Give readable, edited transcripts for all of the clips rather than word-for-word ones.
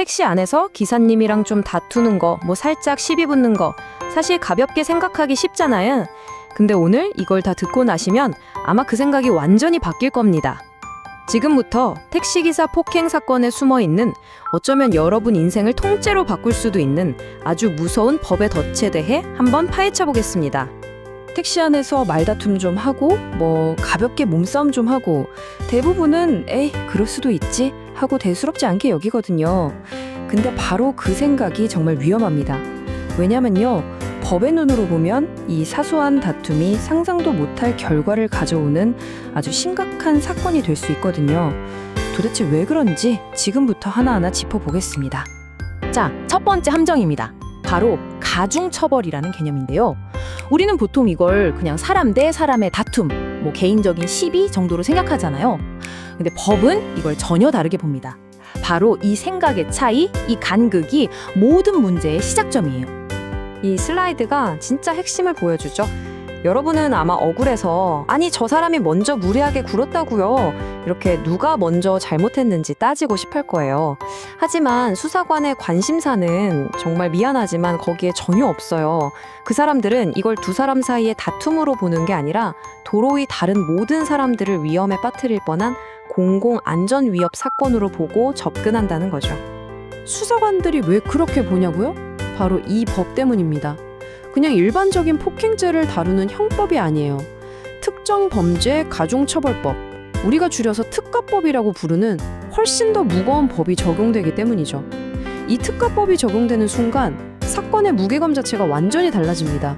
택시 안에서 기사님이랑 좀 다투는 거, 뭐 살짝 시비 붙는 거, 사실 가볍게 생각하기 쉽잖아요. 근데 오늘 이걸 다 듣고 나시면 아마 그 생각이 완전히 바뀔 겁니다. 지금부터 택시기사 폭행 사건에 숨어 있는, 어쩌면 여러분 인생을 통째로 바꿀 수도 있는 아주 무서운 법의 덫에 대해 한번 파헤쳐 보겠습니다. 택시 안에서 말다툼 좀 하고 뭐 가볍게 몸싸움 좀 하고 대부분은 에이 그럴 수도 있지 하고 대수롭지 않게 여기거든요. 근데 바로 그 생각이 정말 위험합니다. 왜냐면요, 법의 눈으로 보면 이 사소한 다툼이 상상도 못할 결과를 가져오는 아주 심각한 사건이 될 수 있거든요. 도대체 왜 그런지 지금부터 하나하나 짚어보겠습니다. 자, 첫 번째 함정입니다. 바로 가중처벌이라는 개념인데요. 우리는 보통 이걸 그냥 사람 대 사람의 다툼, 뭐 개인적인 시비 정도로 생각하잖아요. 근데 법은 이걸 전혀 다르게 봅니다. 바로 이 생각의 차이, 이 간극이 모든 문제의 시작점이에요. 이 슬라이드가 진짜 핵심을 보여주죠. 여러분은 아마 억울해서 아니 저 사람이 먼저 무례하게 굴었다고요, 이렇게 누가 먼저 잘못했는지 따지고 싶을 거예요. 하지만 수사관의 관심사는 정말 미안하지만 거기에 전혀 없어요. 그 사람들은 이걸 두 사람 사이의 다툼으로 보는 게 아니라 도로의 다른 모든 사람들을 위험에 빠뜨릴 뻔한 공공안전위협 사건으로 보고 접근한다는 거죠. 수사관들이 왜 그렇게 보냐고요? 바로 이 법 때문입니다. 그냥 일반적인 폭행죄를 다루는 형법이 아니에요. 특정 범죄 가중처벌법, 우리가 줄여서 특가법이라고 부르는 훨씬 더 무거운 법이 적용되기 때문이죠. 이 특가법이 적용되는 순간 사건의 무게감 자체가 완전히 달라집니다.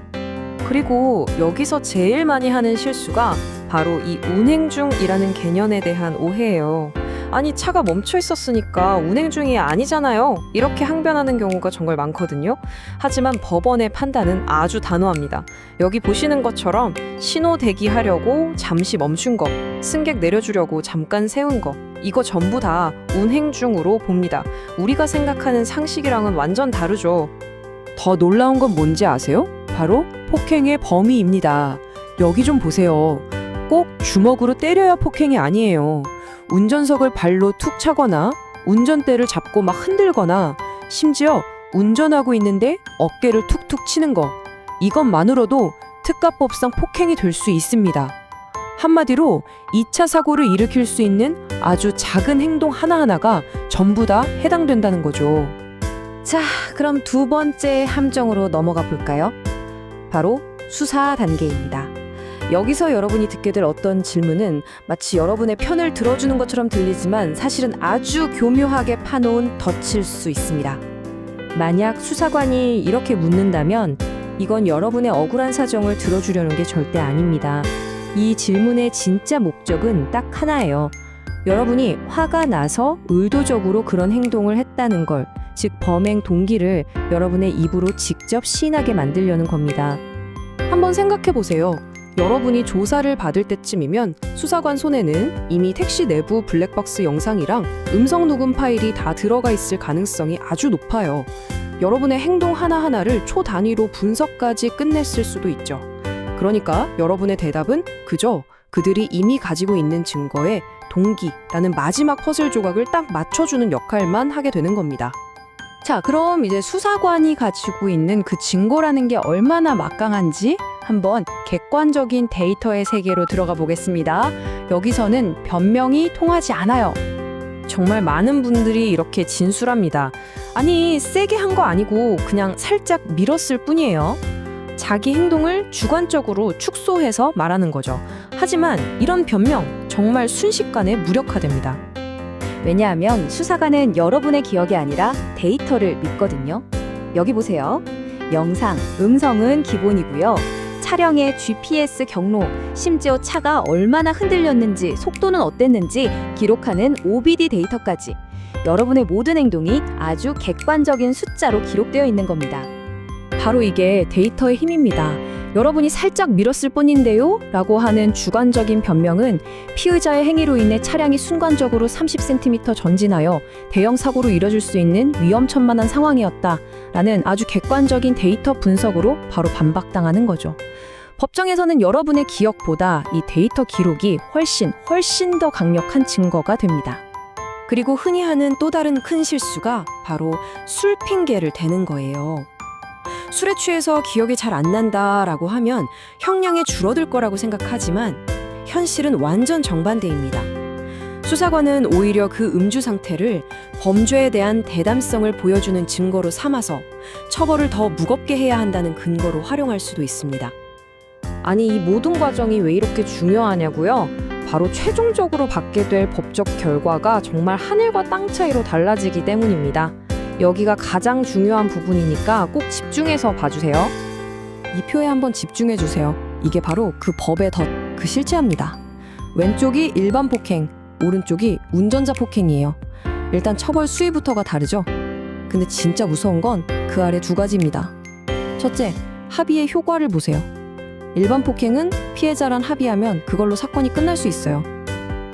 그리고 여기서 제일 많이 하는 실수가 바로 이 운행 중이라는 개념에 대한 오해예요. 아니 차가 멈춰 있었으니까 운행 중이 아니잖아요, 이렇게 항변하는 경우가 정말 많거든요. 하지만 법원의 판단은 아주 단호합니다. 여기 보시는 것처럼 신호 대기하려고 잠시 멈춘 거, 승객 내려주려고 잠깐 세운 거, 이거 전부 다 운행 중으로 봅니다. 우리가 생각하는 상식이랑은 완전 다르죠. 더 놀라운 건 뭔지 아세요? 바로 폭행의 범위입니다. 여기 좀 보세요. 꼭 주먹으로 때려야 폭행이 아니에요. 운전석을 발로 툭 차거나 운전대를 잡고 막 흔들거나 심지어 운전하고 있는데 어깨를 툭툭 치는 거, 이것만으로도 특가법상 폭행이 될 수 있습니다. 한마디로 2차 사고를 일으킬 수 있는 아주 작은 행동 하나하나가 전부 다 해당된다는 거죠. 자, 그럼 두 번째 함정으로 넘어가 볼까요? 바로 수사 단계입니다. 여기서 여러분이 듣게 될 어떤 질문은 마치 여러분의 편을 들어주는 것처럼 들리지만 사실은 아주 교묘하게 파놓은 덫일 수 있습니다. 만약 수사관이 이렇게 묻는다면 이건 여러분의 억울한 사정을 들어주려는 게 절대 아닙니다. 이 질문의 진짜 목적은 딱 하나예요. 여러분이 화가 나서 의도적으로 그런 행동을 했다는 걸, 즉 범행 동기를 여러분의 입으로 직접 시인하게 만들려는 겁니다. 한번 생각해 보세요. 여러분이 조사를 받을 때쯤이면 수사관 손에는 이미 택시 내부 블랙박스 영상이랑 음성 녹음 파일이 다 들어가 있을 가능성이 아주 높아요. 여러분의 행동 하나하나를 초 단위로 분석까지 끝냈을 수도 있죠. 그러니까 여러분의 대답은 그저 그들이 이미 가지고 있는 증거에 동기라는 마지막 퍼즐 조각을 딱 맞춰주는 역할만 하게 되는 겁니다. 자, 그럼 이제 수사관이 가지고 있는 그 증거라는 게 얼마나 막강한지 한번 객관적인 데이터의 세계로 들어가 보겠습니다. 여기서는 변명이 통하지 않아요. 정말 많은 분들이 이렇게 진술합니다. 아니 세게 한 거 아니고 그냥 살짝 밀었을 뿐이에요. 자기 행동을 주관적으로 축소해서 말하는 거죠. 하지만 이런 변명 정말 순식간에 무력화됩니다. 왜냐하면 수사관은 여러분의 기억이 아니라 데이터를 믿거든요. 여기 보세요. 영상, 음성은 기본이고요. 차량의 GPS 경로, 심지어 차가 얼마나 흔들렸는지, 속도는 어땠는지 기록하는 OBD 데이터까지 여러분의 모든 행동이 아주 객관적인 숫자로 기록되어 있는 겁니다. 바로 이게 데이터의 힘입니다. 여러분이 살짝 밀었을 뿐인데요? 라고 하는 주관적인 변명은 피의자의 행위로 인해 차량이 순간적으로 30cm 전진하여 대형 사고로 이뤄질 수 있는 위험천만한 상황이었다 라는 아주 객관적인 데이터 분석으로 바로 반박당하는 거죠. 법정에서는 여러분의 기억보다 이 데이터 기록이 훨씬 더 강력한 증거가 됩니다. 그리고 흔히 하는 또 다른 큰 실수가 바로 술 핑계를 대는 거예요. 술에 취해서 기억이 잘 안 난다라고 하면 형량이 줄어들 거라고 생각하지만 현실은 완전 정반대입니다. 수사관은 오히려 그 음주 상태를 범죄에 대한 대담성을 보여주는 증거로 삼아서 처벌을 더 무겁게 해야 한다는 근거로 활용할 수도 있습니다. 아니, 이 모든 과정이 왜 이렇게 중요하냐고요? 바로 최종적으로 받게 될 법적 결과가 정말 하늘과 땅 차이로 달라지기 때문입니다. 여기가 가장 중요한 부분이니까 꼭 집중해서 봐주세요. 이 표에 한번 집중해 주세요. 이게 바로 그 법의 덫, 그 실체입니다. 왼쪽이 일반 폭행, 오른쪽이 운전자 폭행이에요. 일단 처벌 수위부터가 다르죠. 근데 진짜 무서운 건 그 아래 두 가지입니다. 첫째, 합의의 효과를 보세요. 일반 폭행은 피해자랑 합의하면 그걸로 사건이 끝날 수 있어요.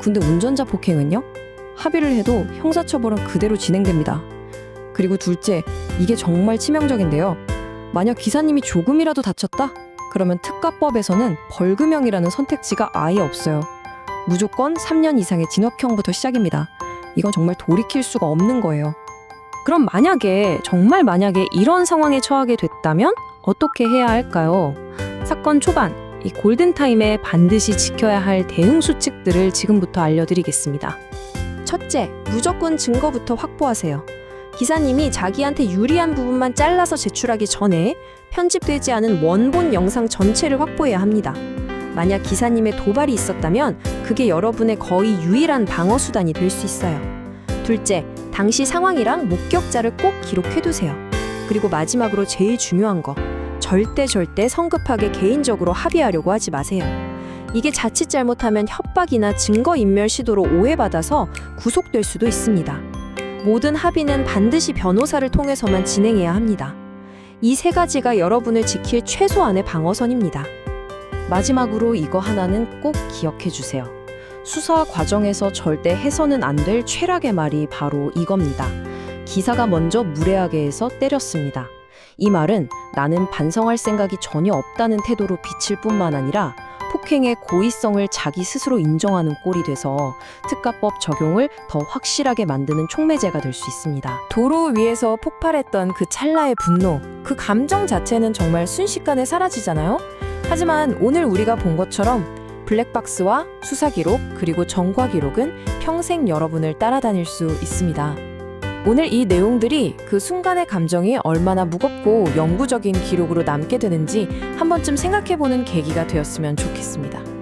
근데 운전자 폭행은요? 합의를 해도 형사처벌은 그대로 진행됩니다. 그리고 둘째, 이게 정말 치명적인데요. 만약 기사님이 조금이라도 다쳤다? 그러면 특가법에서는 벌금형이라는 선택지가 아예 없어요. 무조건 3년 이상의 징역형부터 시작입니다. 이건 정말 돌이킬 수가 없는 거예요. 그럼 정말 만약에 이런 상황에 처하게 됐다면 어떻게 해야 할까요? 사건 초반, 이 골든타임에 반드시 지켜야 할 대응 수칙들을 지금부터 알려드리겠습니다. 첫째, 무조건 증거부터 확보하세요. 기사님이 자기한테 유리한 부분만 잘라서 제출하기 전에 편집되지 않은 원본 영상 전체를 확보해야 합니다. 만약 기사님의 도발이 있었다면 그게 여러분의 거의 유일한 방어 수단이 될 수 있어요. 둘째, 당시 상황이랑 목격자를 꼭 기록해두세요. 그리고 마지막으로 제일 중요한 거, 절대 성급하게 개인적으로 합의하려고 하지 마세요. 이게 자칫 잘못하면 협박이나 증거인멸 시도로 오해받아서 구속될 수도 있습니다. 모든 합의는 반드시 변호사를 통해서만 진행해야 합니다. 이 세 가지가 여러분을 지킬 최소한의 방어선입니다. 마지막으로 이거 하나는 꼭 기억해 주세요. 수사 과정에서 절대 해서는 안 될 최락의 말이 바로 이겁니다. 기사가 먼저 무례하게 해서 때렸습니다. 이 말은 나는 반성할 생각이 전혀 없다는 태도로 비칠 뿐만 아니라 폭행의 고의성을 자기 스스로 인정하는 꼴이 돼서 특가법 적용을 더 확실하게 만드는 촉매제가 될 수 있습니다. 도로 위에서 폭발했던 그 찰나의 분노, 그 감정 자체는 정말 순식간에 사라지잖아요. 하지만 오늘 우리가 본 것처럼 블랙박스와 수사 기록 그리고 전과 기록은 평생 여러분을 따라다닐 수 있습니다. 오늘 이 내용들이 그 순간의 감정이 얼마나 무겁고 영구적인 기록으로 남게 되는지 한 번쯤 생각해보는 계기가 되었으면 좋겠습니다.